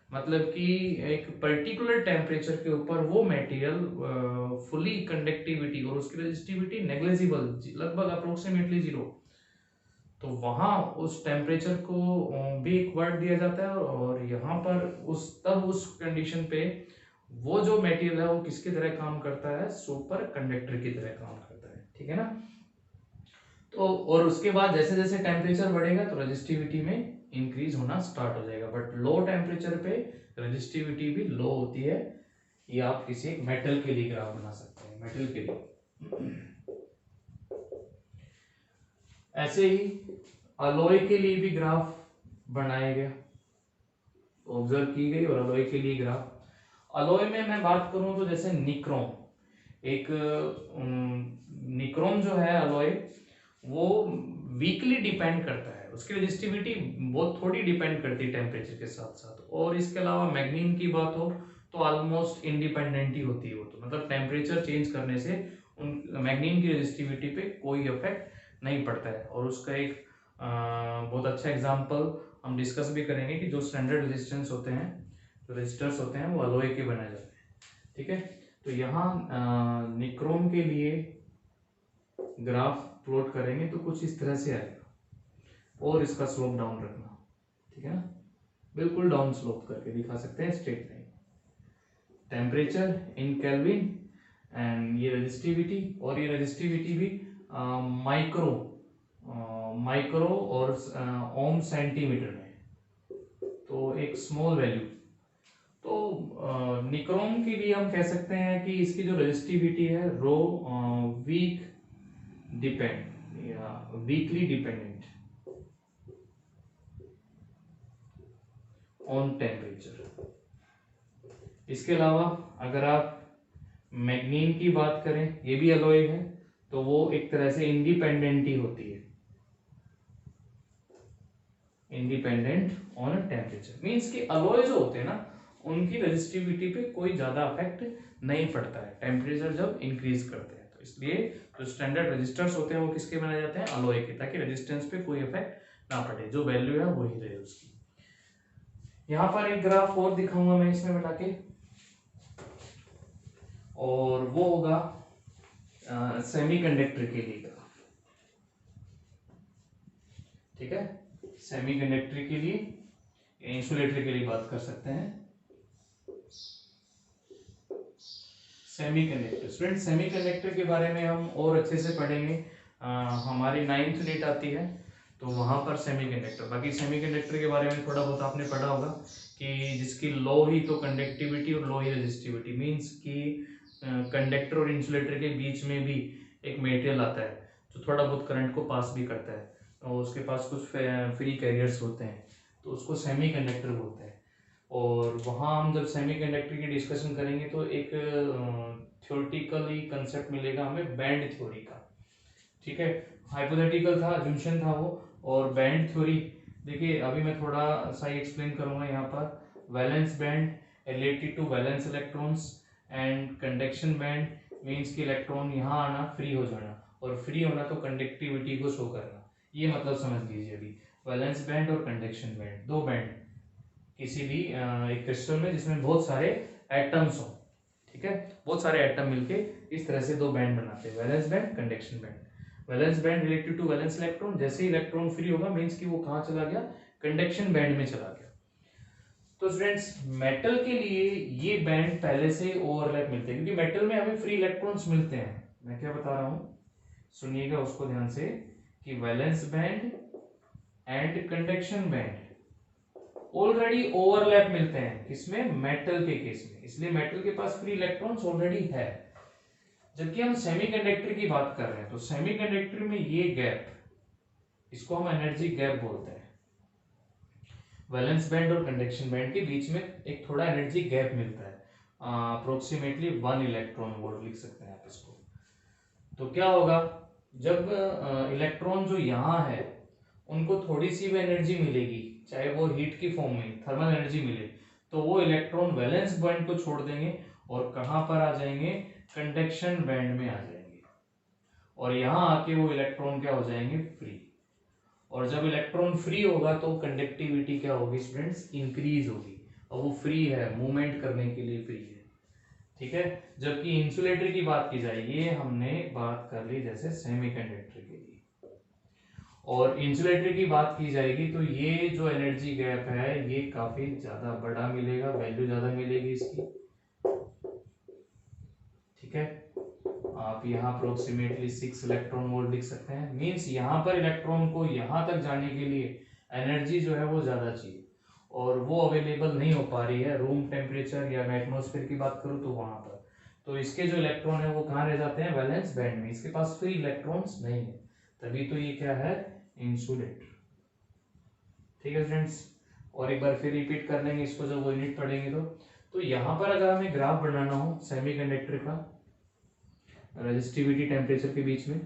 मतलब कि एक पर्टिकुलर टेम्परेचर के ऊपर वो मटेरियल फुली कंडक्टिविटी और उसकी रेजिस्टिविटी नेग्लेजिबल, लगभग अप्रोक्सीमेटली 0। तो वहां उस टेम्परेचर को भी एक वर्ड दिया जाता है, और यहाँ पर उस कंडीशन पे वो जो मटेरियल है वो किसकी तरह काम करता है, सुपर कंडक्टर की तरह काम करता है। ठीक है ना। तो और उसके बाद जैसे जैसे टेम्परेचर बढ़ेगा तो रेजिस्टिविटी में इंक्रीज होना स्टार्ट हो जाएगा, बट लो टेम्परेचर पे रेजिस्टिविटी भी लो होती है। ये आप किसी एक मेटल के लिए ग्राफ बना सकते हैं, मेटल के लिए। ऐसे ही अलॉय के लिए भी ग्राफ बनाया गया, ऑब्जर्व की गई, और अलॉय के लिए ग्राफ। अलॉय में मैं बात करूं तो जैसे निक्रोम, एक निक्रोम जो है अलॉय, वो वीकली डिपेंड करता है, उसकी रेजिस्टिविटी बहुत थोड़ी डिपेंड करती है टेम्परेचर के साथ साथ। और इसके अलावा मैग्नीन की बात हो तो ऑलमोस्ट इंडिपेंडेंट ही होती है वो, तो मतलब टेम्परेचर चेंज करने से उन मैग्नीन की रेजिस्टिविटी पे कोई इफेक्ट नहीं पड़ता है। और उसका एक बहुत अच्छा एग्जांपल हम डिस्कस भी करेंगे कि जो स्टैंडर्ड रेजिस्टेंस होते हैं, जो रेजिस्टर्स होते हैं, वो अलॉय के बनाए जाते हैं। ठीक है। तो यहाँ निक्रोम के लिए ग्राफ प्लॉट करेंगे तो कुछ इस तरह से आएगा, और इसका स्लोप डाउन रखना। ठीक है ना, बिल्कुल डाउन स्लोप करके दिखा सकते हैं, straight line, temperature in kelvin, and ये रेजिस्टिविटी, और ये रेजिस्टिविटी भी माइक्रो और ओम सेंटीमीटर में, तो एक स्मॉल वैल्यू। तो निक्रोम के लिए हम कह सकते हैं कि इसकी जो रेजिस्टिविटी है रो वीक डिपेंड या वीकली डिपेंडेंट ऑन टेम्परेचर। इसके अलावा अगर आप मैग्नीन की बात करें, ये भी अलॉय है, तो वो एक तरह से इंडिपेंडेंट ही होती है, इंडिपेंडेंट ऑन टेम्परेचर। मींस कि अलॉय जो होते हैं ना, उनकी रेजिस्टिविटी पे कोई ज्यादा इफेक्ट नहीं पड़ता है टेम्परेचर जब इंक्रीज करते हैं। तो इसलिए जो स्टैंडर्ड रेजिस्टर्स होते हैं वो किसके बनाए जाते हैं, अलॉय के, ताकि रेजिस्टेंस पे कोई इफेक्ट ना पड़े, जो वैल्यू है वही रहे उसकी। यहाँ पर एक ग्राफ और दिखाऊंगा मैं इसमें बता के, और वो होगा सेमीकंडक्टर के लिए ग्राफ। ठीक है, सेमीकंडक्टर के लिए, इंसुलेटर के लिए बात कर सकते हैं। सेमीकंडक्टर, स्टूडेंट सेमीकंडक्टर के बारे में हम और अच्छे से पढ़ेंगे, हमारी 9th नीट आती है तो वहां पर सेमीकंडक्टर, बाकी सेमीकंडक्टर के बारे में थोड़ा बहुत आपने पढ़ा होगा कि जिसकी लो ही तो कंडक्टिविटी और लो ही रेजिस्टिविटी, मींस कि कंडक्टर और इंसुलेटर के बीच में भी एक मटेरियल आता है जो थोड़ा बहुत करंट को पास भी करता है, और उसके पास कुछ फ्री कैरियर्स होते हैं, तो उसको सेमीकंडक्टर बोलते हैं। और वहाँ हम जब सेमीकंडक्टर की डिस्कशन करेंगे तो एक थ्योरेटिकली कंसेप्ट मिलेगा हमें बैंड थ्योरी का। ठीक है, हाइपोथेटिकल था, अजम्पशन था वो, और बैंड थ्योरी देखिए अभी मैं थोड़ा सा एक्सप्लेन करूंगा यहाँ पर। Valence band related to valence electrons, and conduction band means कि इलेक्ट्रॉन यहाँ आना, फ्री हो जाना, और फ्री होना तो कंडक्टिविटी को शो करना, ये मतलब समझ लीजिए अभी। वैलेंस बैंड और कंडक्शन बैंड, दो बैंड किसी भी एक क्रिस्टल में जिसमें बहुत सारे एटम्स हो। ठीक है, बहुत सारे एटम मिलके इस तरह से दो बैंड बनाते हैं, valence band, conduction band. Valence band related to valence electron, जैसे ही इलेक्ट्रॉन फ्री होगा मींस कि वो कहाँ चला गया, कंडक्शन बैंड में चला गया। तो स्टूडेंट्स मेटल के लिए ये बैंड पहले से ओवरलैप मिलते हैं, क्योंकि मेटल में हमें फ्री इलेक्ट्रॉन्स मिलते हैं। मैं क्या बता रहा हूं, सुनिएगा उसको ध्यान से, कि valence band and conduction band already overlap मिलते हैं, किसमें, मेटल के केस में, इसलिए मेटल के पास फ्री इलेक्ट्रॉन्स ऑलरेडी है। जबकि हम सेमीकंडक्टर की बात कर रहे हैं, तो सेमीकंडक्टर में ये गैप, इसको हम एनर्जी गैप बोलते हैं। वैलेंस बैंड और कंडक्शन बैंड के बीच में एक थोड़ा एनर्जी गैप मिलता है, अप्रोक्सीमेटली 1 इलेक्ट्रॉन वोल्ट लिख सकते हैं आप इसको। तो क्या होगा, जब इलेक्ट्रॉन जो यहाँ है उनको थोड़ी सी भी एनर्जी मिलेगी, चाहे वो हीट की फॉर्म में थर्मल एनर्जी मिले, तो वो इलेक्ट्रॉन वैलेंस बैंड को छोड़ देंगे और कहाँ पर आ जाएंगे, कंडक्शन बैंड में आ जाएंगे, और यहाँ आके वो इलेक्ट्रॉन क्या हो जाएंगे, फ्री। और जब इलेक्ट्रॉन फ्री होगा तो कंडक्टिविटी क्या होगी स्टूडेंट्स, इंक्रीज होगी, और वो फ्री है, मूवमेंट करने के लिए फ्री है, ठीक है। जबकि इंसुलेटर की बात की जाए, ये हमने बात कर ली जैसे सेमीकंडक्टर के लिए, और इंसुलेटर की बात की जाएगी तो ये जो एनर्जी गैप है ये काफी ज्यादा बड़ा मिलेगा, वैल्यू ज्यादा मिलेगी इसकी, ठीक है। आप यहाँ अप्रोक्सीमेटली 6 इलेक्ट्रॉन वोल्ट लिख सकते हैं, मींस यहाँ पर इलेक्ट्रॉन को यहाँ तक जाने के लिए एनर्जी जो है वो ज्यादा चाहिए, और वो अवेलेबल नहीं हो पा रही है रूम टेम्परेचर या मैं एटमॉस्फेयर की बात करूँ तो वहां पर। तो इसके जो इलेक्ट्रॉन है वो कहाँ रह जाते हैं, वैलेंस बैंड में, इसके पास फ्री इलेक्ट्रॉन्स नहीं है, तभी तो ये क्या है, इंसुलेटर, ठीक है फ्रेंड्स। और एक बार फिर रिपीट कर लेंगे इसको जब वो यूनिट पढ़ेंगे तो यहाँ पर अगर हमें ग्राफ बनाना हो सेमीकंडक्टर का रेजिस्टिविटी टेम्परेचर के बीच में,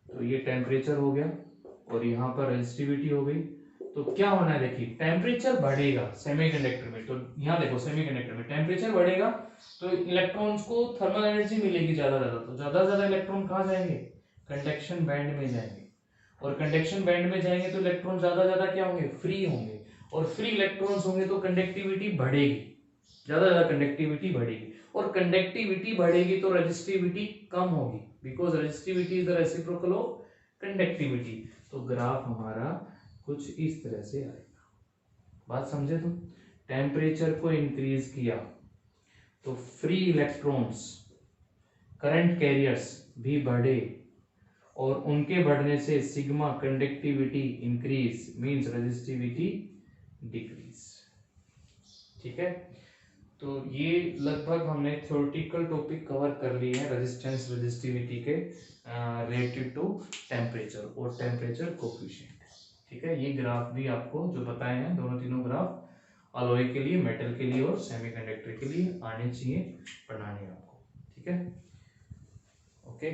तो ये टेम्परेचर हो गया और यहाँ पर रेजिस्टिविटी हो गई, तो क्या होना है, देखिए टेम्परेचर बढ़ेगा सेमीकंडक्टर में, तो यहाँ देखो सेमीकंडक्टर में टेम्परेचर बढ़ेगा तो इलेक्ट्रॉन्स को थर्मल एनर्जी मिलेगी ज्यादा ज्यादा, तो ज्यादा ज्यादा इलेक्ट्रॉन कहाँ जाएंगे, कंडक्शन बैंड में जाएंगे, और कंडक्शन बैंड में जाएंगे तो इलेक्ट्रॉन ज्यादा ज्यादा क्या होंगे, फ्री होंगे, और फ्री इलेक्ट्रॉन्स होंगे तो कंडक्टिविटी बढ़ेगी, ज्यादा ज्यादा कंडक्टिविटी बढ़ेगी, और कंडक्टिविटी बढ़ेगी तो रेजिस्टिविटी कम होगी, because resistivity is the reciprocal of conductivity. तो ग्राफ हमारा कुछ इस तरह से आएगा, बात समझे तुम। टेम्परेचर को इंक्रीज किया तो फ्री इलेक्ट्रॉन्स, करंट कैरियर्स भी बढ़े, और उनके बढ़ने से sigma conductivity increase means resistivity decrease, ठीक है। तो ये लगभग हमने थ्योरेटिकल टॉपिक कवर कर लिए हैं रेजिस्टेंस रेजिस्टिविटी के रिलेटेड टू टेम्परेचर और टेम्परेचर कोफिशिएंट, ठीक है। ये ग्राफ भी आपको जो बताए हैं दोनों तीनों ग्राफ अलॉय के लिए, मेटल के लिए और सेमीकंडक्टर के लिए आने चाहिए पढ़ाने आपको, ठीक है, ओके।